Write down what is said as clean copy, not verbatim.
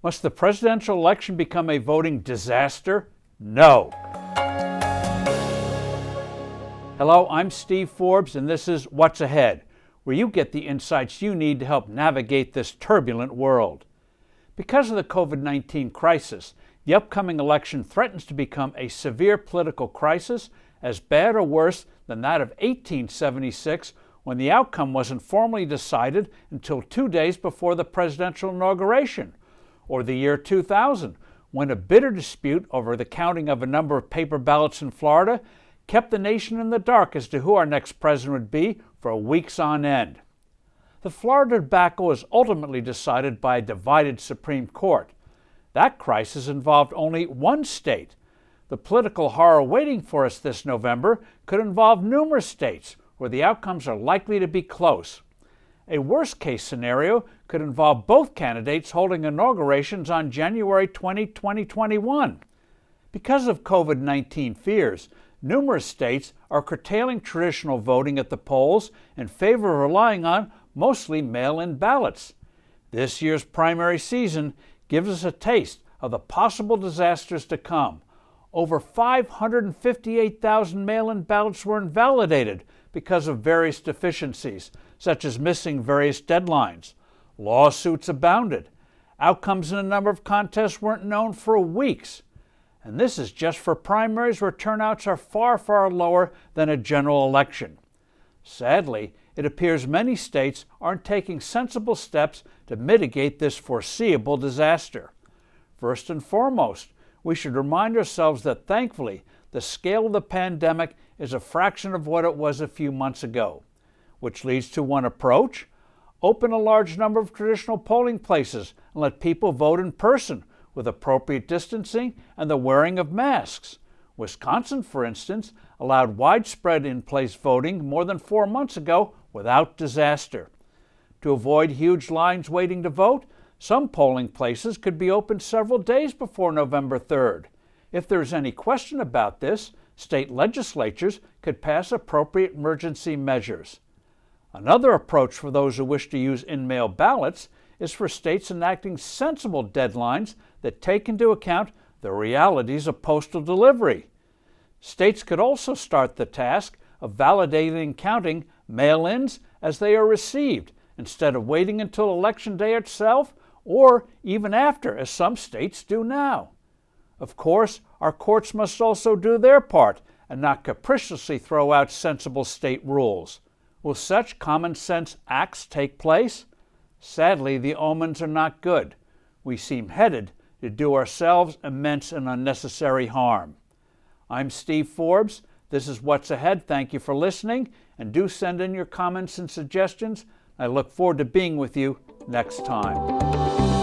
Must the presidential election become a voting disaster? No. Hello, I'm Steve Forbes, and this is What's Ahead, where you get the insights you need to help navigate this turbulent world. Because of the COVID-19 crisis, the upcoming election threatens to become a severe political crisis, as bad or worse than that of 1876, when the outcome wasn't formally decided until 2 days before the presidential inauguration, or the year 2000, when a bitter dispute over the counting of a number of paper ballots in Florida kept the nation in the dark as to who our next president would be for weeks on end. The Florida debacle was ultimately decided by a divided Supreme Court. That crisis involved only one state. The political horror waiting for us this November could involve numerous states where the outcomes are likely to be close. A worst-case scenario could involve both candidates holding inaugurations on January 20, 2021. Because of COVID-19 fears, numerous states are curtailing traditional voting at the polls in favor of relying on mostly mail-in ballots. This year's primary season gives us a taste of the possible disasters to come. Over 558,000 mail-in ballots were invalidated because of various deficiencies, such as missing various deadlines. Lawsuits abounded. Outcomes in a number of contests weren't known for weeks. And this is just for primaries where turnouts are far, far lower than a general election. Sadly, it appears many states aren't taking sensible steps to mitigate this foreseeable disaster. First and foremost, we should remind ourselves that thankfully, the scale of the pandemic is a fraction of what it was a few months ago, which leads to one approach: open a large number of traditional polling places and let people vote in person with appropriate distancing and the wearing of masks. Wisconsin, for instance, allowed widespread in-place voting more than 4 months ago without disaster. To avoid huge lines waiting to vote, some polling places could be open several days before November 3rd. If there is any question about this, state legislatures could pass appropriate emergency measures. Another approach for those who wish to use in-mail ballots is for states enacting sensible deadlines that take into account the realities of postal delivery. States could also start the task of validating and counting mail-ins as they are received, instead of waiting until Election Day itself or even after, as some states do now. Of course, our courts must also do their part and not capriciously throw out sensible state rules. Will such common-sense acts take place? Sadly, the omens are not good. We seem headed to do ourselves immense and unnecessary harm. I'm Steve Forbes. This is What's Ahead. Thank you for listening, and do send in your comments and suggestions. I look forward to being with you next time.